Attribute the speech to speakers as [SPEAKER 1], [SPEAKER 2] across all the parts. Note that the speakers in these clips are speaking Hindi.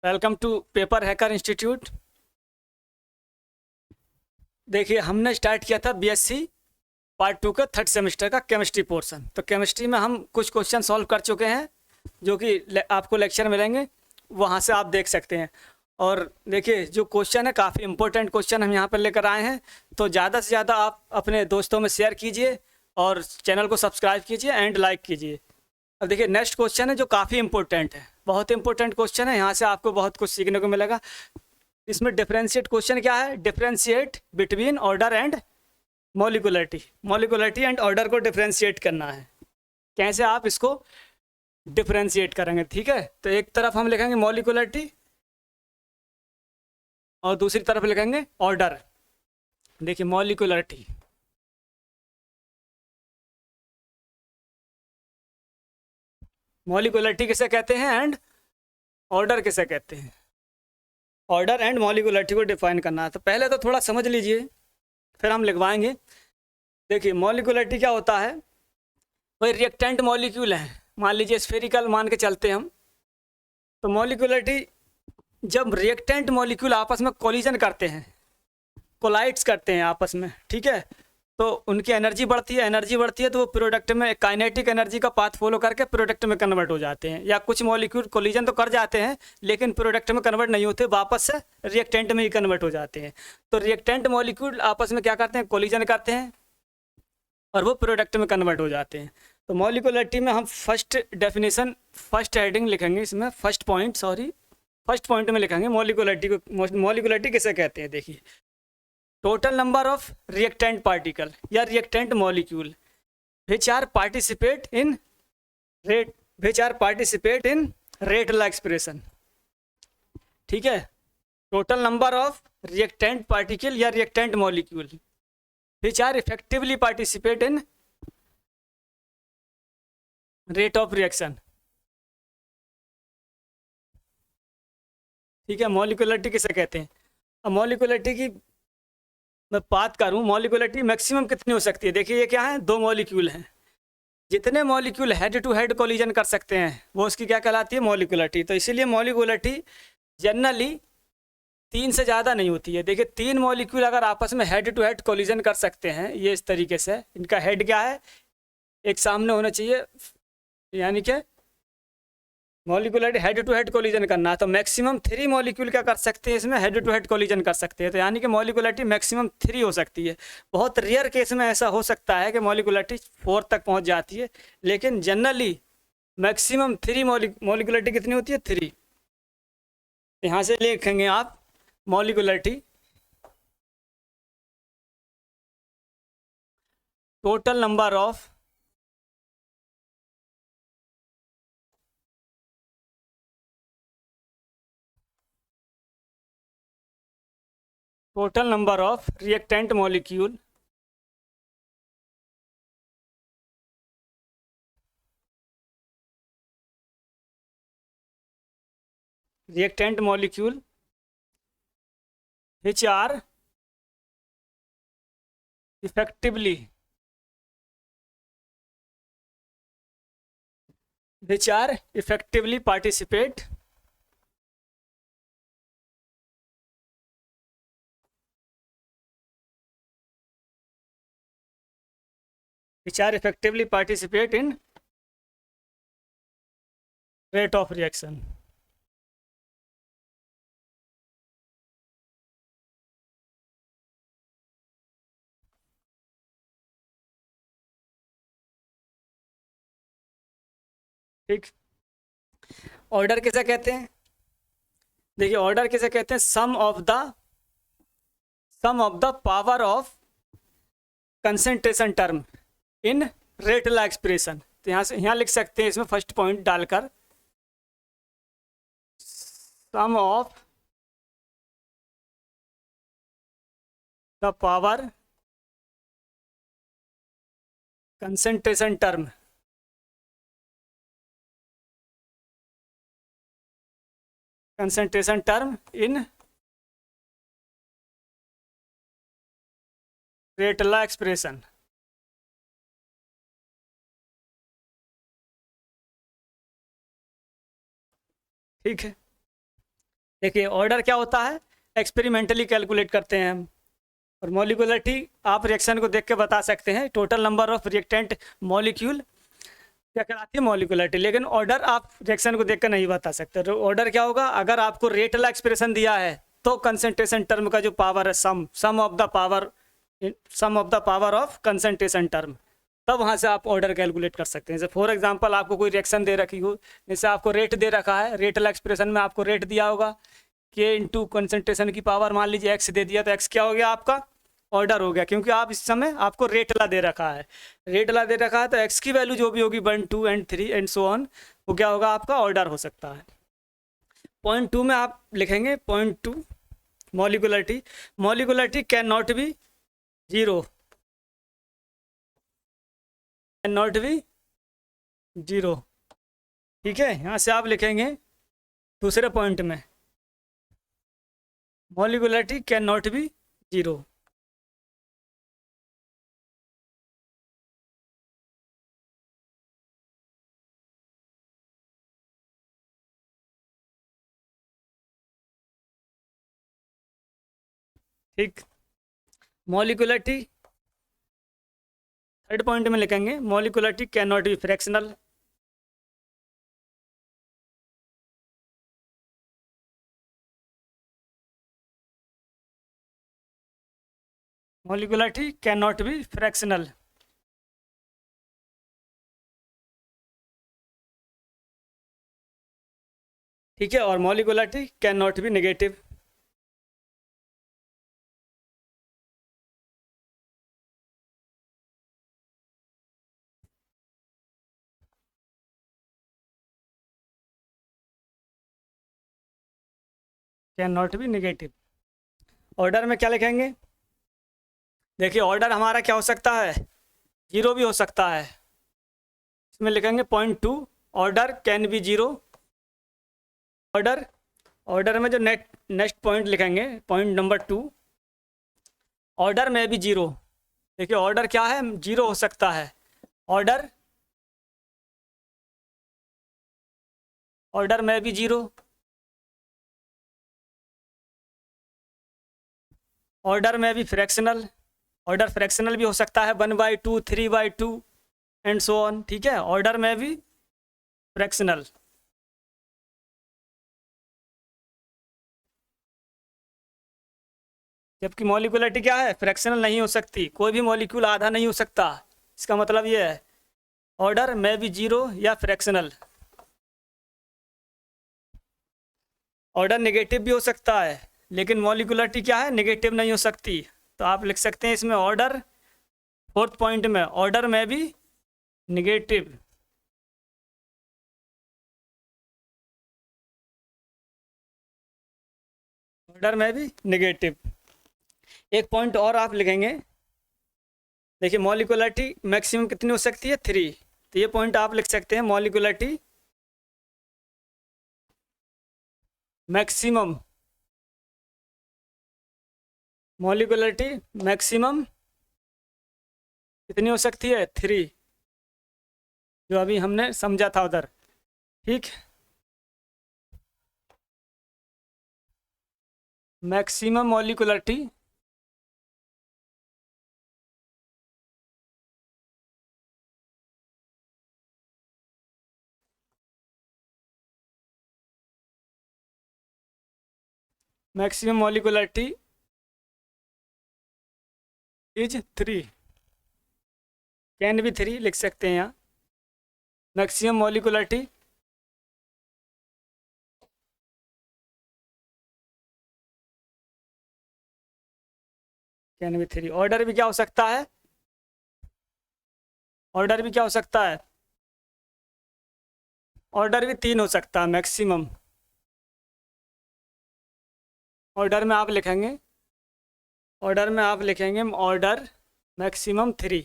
[SPEAKER 1] Welcome to paper hacker institute. देखिए, हमने स्टार्ट किया था बीएससी पार्ट 2 का थर्ड सेमेस्टर का केमिस्ट्री पोर्शन। तो केमिस्ट्री में हम कुछ क्वेश्चन सॉल्व कर चुके हैं जो कि आपको लेक्चर मिलेंगे, वहाँ से आप देख सकते हैं। और देखिए, जो क्वेश्चन है काफ़ी इंपॉर्टेंट क्वेश्चन हम यहाँ पर लेकर आए हैं। तो ज़्यादा से ज़्यादा आप अपने दोस्तों में शेयर कीजिए और चैनल को सब्सक्राइब कीजिए एंड लाइक कीजिए। अब देखिए, नेक्स्ट क्वेश्चन है जो काफ़ी इंपॉर्टेंट है, बहुत इंपॉर्टेंट क्वेश्चन है। यहाँ से आपको बहुत कुछ सीखने को मिलेगा। इसमें डिफरेंशिएट क्वेश्चन क्या है? Differentiate between order and molecularity. Molecularity and order को डिफरेंशिएट करना है। कैसे आप इसको डिफरेंशिएट करेंगे? ठीक है, तो एक तरफ हम लिखेंगे मॉलिकुलरिटी और दूसरी तरफ लिखेंगे ऑर्डर। देखिए, मॉलिकुलरिटी, मॉलिकुलरिटी किसे कहते हैं एंड ऑर्डर किसे कहते हैं? ऑर्डर एंड मॉलिकुलरिटी को डिफाइन करना है। तो पहले तो थोड़ा समझ लीजिए, फिर हम लिखवाएंगे। देखिए, मॉलिकुलरिटी क्या होता है? वही रिएक्टेंट मॉलिक्यूल है, मान लीजिए स्फेरिकल मान के चलते हम। तो मॉलिकुलरिटी, जब रिएक्टेंट मॉलिक्यूल आपस में कोलिजन करते हैं, कोलाइड्स करते हैं आपस में, ठीक है, तो उनकी एनर्जी बढ़ती है। एनर्जी बढ़ती है तो वो प्रोडक्ट में काइनेटिक एनर्जी का पाथ फॉलो करके प्रोडक्ट में कन्वर्ट हो जाते हैं। या कुछ मॉलिक्यूल कोलिजन तो कर जाते हैं लेकिन प्रोडक्ट में कन्वर्ट नहीं होते, वापस से रिएक्टेंट में ही कन्वर्ट हो जाते हैं। तो रिएक्टेंट मॉलिक्यूल आपस में क्या करते हैं? कोलिजन करते हैं और वो प्रोडक्ट में कन्वर्ट हो जाते हैं। तो मॉलिकुलरिटी में हम फर्स्ट डेफिनेशन, फर्स्ट हेडिंग लिखेंगे इसमें, first point, sorry, first point में लिखेंगे मॉलिकुलरिटी को। मॉलिकुलरिटी किसे कहते हैं? देखिए, total number of reactant particle या reactant molecule which are participate in rate, which are participate in rate law expression. ठीक है, total number of reactant particle या reactant molecule which are effectively participate in rate of reaction। ठीक है, मॉलिकुलरिटी किसे कहते हैं? अब मॉलिकुलरिटी की मैं बात करूं, मॉलिकुलरिटी मैक्सिमम कितनी हो सकती है? देखिए, ये क्या है? दो मॉलिक्यूल हैं। जितने molecule head to head collision कर सकते हैं वो उसकी क्या कहलाती है? मॉलिकुलरिटी। तो इसीलिए मॉलिकुलरिटी जनरली 3 से ज़्यादा नहीं होती है। देखिए, 3 मॉलिक्यूल अगर आपस में हेड टू हेड कोलिजन कर सकते हैं, ये इस तरीके से, इनका हेड क्या है? एक सामने होना चाहिए, यानी कि molecularity head to head collision करना है। तो मैक्सिमम 3 मॉलिक्यूल क्या कर सकते हैं? इसमें हेड टू हेड कोलिजन कर सकते हैं। तो यानी कि मॉलिकुलरिटी मैक्सिमम 3 हो सकती है। बहुत रेयर केस में ऐसा हो सकता है कि मॉलिकुलरिटी 4 तक पहुंच जाती है, लेकिन जनरली मैक्सिमम 3 मॉलिकुलरिटी कितनी होती है? 3। यहाँ से लिखेंगे आप molecularity, total number of reactant molecule reactant molecule which are effectively participate in rate of reaction। ठीक, ऑर्डर किसे कहते हैं? देखिए, ऑर्डर किसे कहते हैं? Sum of the power of concentration term in rate law expression. तो यहाँ से यहाँ लिख सकते हैं इसमें फर्स्ट पॉइंट डालकर, sum of the power concentration term in rate law expression. ठीक है, देखिए ऑर्डर क्या होता है, एक्सपेरिमेंटली कैलकुलेट करते हैं हम। और मॉलिकुलरिटी आप रिएक्शन को देख के बता सकते हैं, total number of reactant molecule क्या कहलाती है मॉलिकुलरिटी। लेकिन ऑर्डर आप रिएक्शन को देख कर नहीं बता सकते। तो ऑर्डर क्या होगा, अगर आपको रेट वाला एक्सप्रेशन दिया है तो कंसंट्रेशन टर्म का जो पावर है sum of the power of concentration term, तब वहाँ से आप ऑर्डर कैलकुलेट कर सकते हैं। जैसे फॉर एग्जांपल आपको कोई रिएक्शन दे रखी हो, जैसे आपको रेट दे रखा है, रेट वाला एक्सप्रेशन में आपको रेट दिया होगा के इंटू कंसनट्रेशन की पावर मान लीजिए एक्स दे दिया, तो एक्स क्या हो गया आपका ऑर्डर हो गया, क्योंकि आप इस समय आपको रेट ला दे रखा है। रेट ला दे रखा है तो एक्स की वैल्यू जो भी होगी 1 2 एंड 3 एंड सो ऑन, वो क्या होगा आपका ऑर्डर हो सकता है। पॉइंट 2 में आप लिखेंगे point 2 molecularity, molecularity can not be zero, can not be zero. ठीक है, यहाँ से आप लिखेंगे दूसरे पॉइंट में molecularity can not be zero. ठीक, मॉलिकुलरिटी थर्ड पॉइंट में लिखेंगे molecularity can not be fractional, molecularity can not be fractional. ठीक है, और molecularity can not be negative. Can not be negative. Order में क्या लिखेंगे, देखिए ऑर्डर हमारा क्या हो सकता है, जीरो भी हो सकता है। इसमें लिखेंगे point 2 order can be zero. Order, order में जो नेक्स्ट पॉइंट लिखेंगे पॉइंट नंबर 2 ऑर्डर में भी जीरो। देखिए ऑर्डर क्या है, जीरो हो सकता है। ऑर्डर, ऑर्डर में भी जीरो। ऑर्डर में भी फ्रैक्शनल, ऑर्डर फ्रैक्शनल भी हो सकता है 1/2 3/2 एंड सो ऑन। ठीक है, ऑर्डर में भी फ्रैक्शनल। जबकि मॉलिकुलरिटी क्या है, फ्रैक्शनल नहीं हो सकती, कोई भी मॉलिक्यूल आधा नहीं हो सकता। इसका मतलब ये है ऑर्डर में भी जीरो या फ्रैक्शनल। ऑर्डर नेगेटिव भी हो सकता है, लेकिन मॉलिकुलरिटी क्या है, नेगेटिव नहीं हो सकती। तो आप लिख सकते हैं इसमें ऑर्डर, फोर्थ पॉइंट में ऑर्डर में भी नेगेटिव। ऑर्डर में भी नेगेटिव। एक पॉइंट और आप लिखेंगे, देखिए मॉलिकुलरिटी मैक्सिमम कितनी हो सकती है, 3। तो ये पॉइंट आप लिख सकते हैं मॉलिकुलरिटी मैक्सिमम, मॉलिकुलरिटी मैक्सिमम कितनी हो सकती है, 3, जो अभी हमने समझा था उधर। ठीक, maximum molecularity maximum molecularity is 3, can भी 3 लिख सकते हैं यहाँ। मैक्सिमम मॉलिकुलरिटी कैन भी 3। ऑर्डर भी क्या हो सकता है, ऑर्डर भी क्या हो सकता है, ऑर्डर भी 3 हो सकता है मैक्सिमम। ऑर्डर में आप लिखेंगे, ऑर्डर में आप लिखेंगे ऑर्डर मैक्सिमम 3।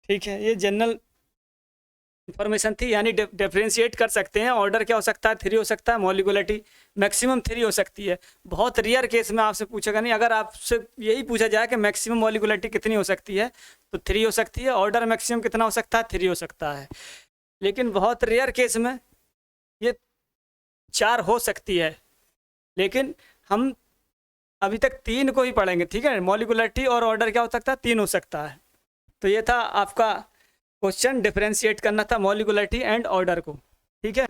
[SPEAKER 1] ठीक है, ये जनरल इन्फॉर्मेशन थी, यानी डिफ्रेंशिएट कर सकते हैं। ऑर्डर क्या हो सकता है, 3 हो सकता है। मॉलिकुलरिटी मैक्सिमम 3 हो सकती है। बहुत रेयर केस में आपसे पूछेगा नहीं, अगर आपसे यही पूछा जाए कि मैक्सिमम मॉलिकुलरिटी कितनी हो सकती है तो 3 हो सकती है। ऑर्डर मैक्सिमम कितना हो सकता है, 3 हो सकता है। लेकिन बहुत रेयर केस में ये 4 हो सकती है, लेकिन हम अभी तक 3 को ही पढ़ेंगे, ठीक है। मॉलिकुलरिटी और ऑर्डर क्या हो सकता है, 3 हो सकता है। तो ये था आपका क्वेश्चन, डिफरेंशिएट करना था मॉलिकुलरिटी एंड ऑर्डर को, ठीक है।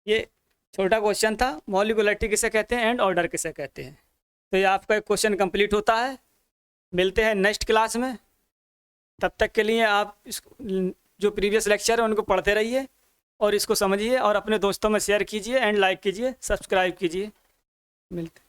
[SPEAKER 1] ये छोटा क्वेश्चन था, मॉलिकुलरिटी किसे कहते हैं एंड ऑर्डर किसे कहते हैं। तो ये आपका एक क्वेश्चन कंप्लीट होता है। मिलते हैं नेक्स्ट क्लास में, तब तक के लिए आप जो प्रीवियस लेक्चर है उनको पढ़ते रहिए और इसको समझिए और अपने दोस्तों में शेयर कीजिए एंड लाइक कीजिए, सब्सक्राइब कीजिए। मिलते